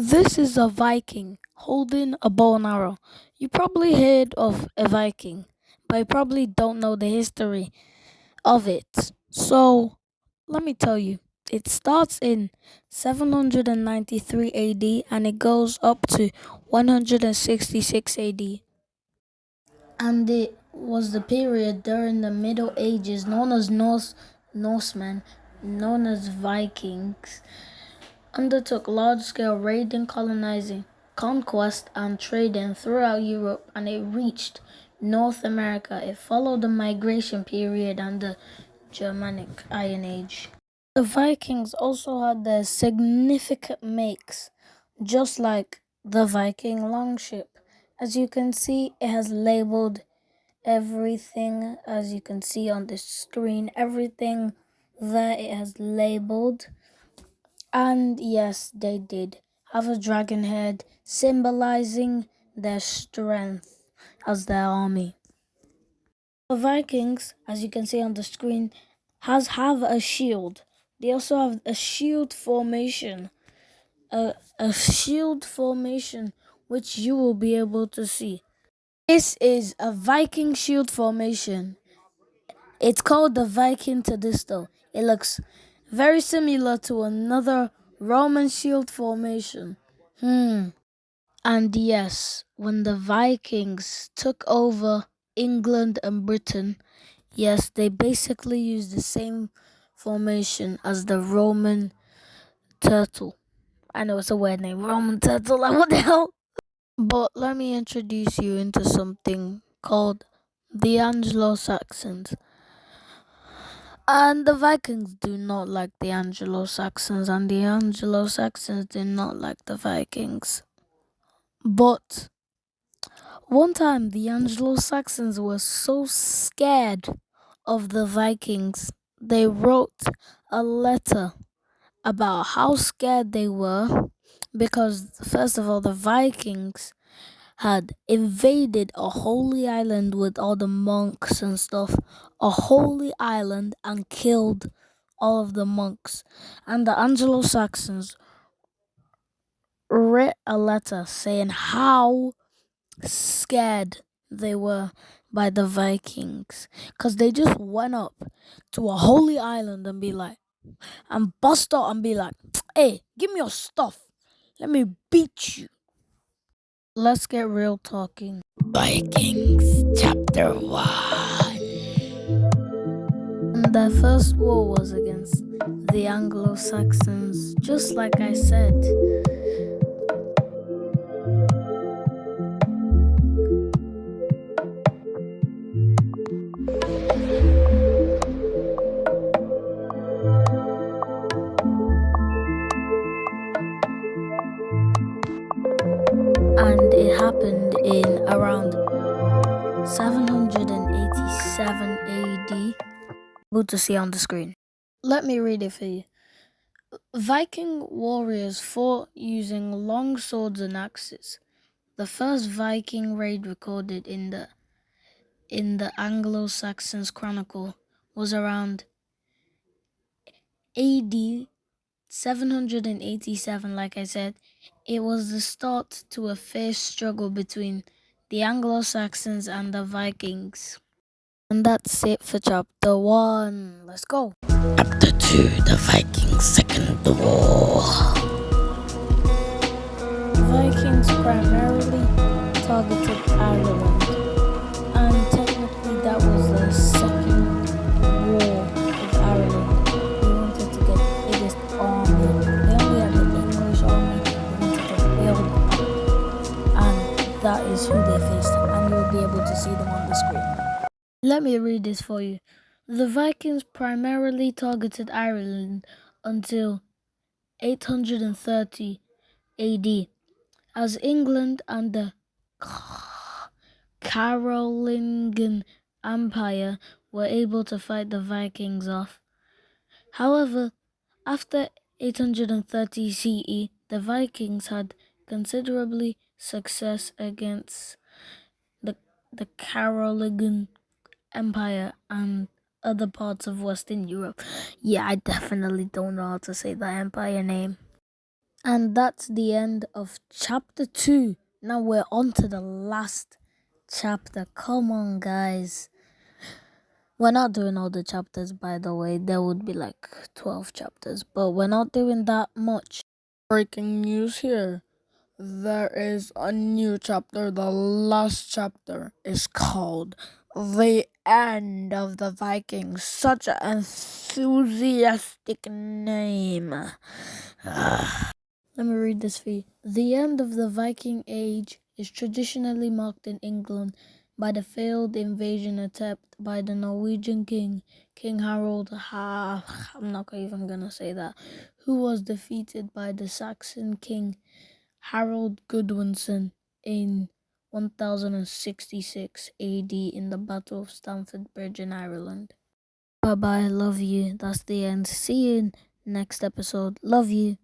This is a Viking holding a bow and arrow. You probably heard of a Viking, but you probably don't know the history of it. So, let me tell you. It starts in 793 AD and it goes up to 166 AD. And it was the period during the Middle Ages known as Norsemen, known as Vikings, undertook large-scale raiding, colonizing, conquest, and trading throughout Europe, and it reached North America. It followed the migration period and the Germanic Iron Age. The Vikings also had their significant makes, just like the Viking longship. As you can see, it has labeled everything, as you can see on the screen, everything that it has labeled. And yes, they did have a dragon head, symbolizing their strength as their army. The Vikings, as you can see on the screen, have a shield. They also have a shield formation, a shield formation which you will be able to see. This is a Viking shield formation. It's called the Viking Tedisto. It looks very similar to another Roman shield formation. And yes, when the Vikings took over England and Britain, yes, they basically used the same formation as the Roman turtle. I know it's a weird name, Roman turtle, like what the hell? But let me introduce you into something called the Anglo-Saxons. And the Vikings do not like the Anglo-Saxons, and the Anglo-Saxons do not like the Vikings. But one time, the Anglo-Saxons were so scared of the Vikings, they wrote a letter about how scared they were because, first of all, the Vikings had invaded a holy island with all the monks and stuff, a holy island, and killed all of the monks. And the Anglo-Saxons wrote a letter saying how scared they were by the Vikings because they just went up to a holy island and be like, and bust out and be like, hey, give me your stuff. Let me beat you. Let's get real talking. Vikings Chapter 1. And their first war was against the Anglo-Saxons, just like I said. And it happened in around 787 AD. Able to see on the screen. Let me read it for you. Viking warriors fought using long swords and axes. The first Viking raid recorded in the Anglo-Saxons Chronicle was around AD 787, like I said. It was the start to a fierce struggle between the Anglo-Saxons and the Vikings. And that's it for chapter 1. Let's go. Chapter 2, the Vikings' Second War. Vikings primarily targeted Ireland, and technically that was the second war of Ireland. They wanted to get the biggest army. They only had the English army. They wanted to build up, and that is who they faced, and you will be able to see them on the screen. Let me read this for you. The Vikings primarily targeted Ireland until 830 AD, as England and the Carolingian Empire were able to fight the Vikings off. However, after 830 CE, the Vikings had considerably success against the Carolingian Empire and other parts of Western Europe. Yeah, I definitely don't know how to say the empire name. And that's the end of chapter 2. Now we're on to the last chapter. Come on, guys. We're not doing all the chapters, by the way. There would be like 12 chapters, but we're not doing that much. Breaking news here. There is a new chapter. The last chapter is called The End of the Vikings. Such an enthusiastic name. Let me read this for you. The end of the Viking Age is traditionally marked in England by the failed invasion attempt by the Norwegian king, King Harold I'm not even gonna say that, who was defeated by the Saxon king Harold Godwinson in 1066 AD in the Battle of Stamford Bridge in Ireland. Bye bye, love you. That's the end. See you in next episode. Love you.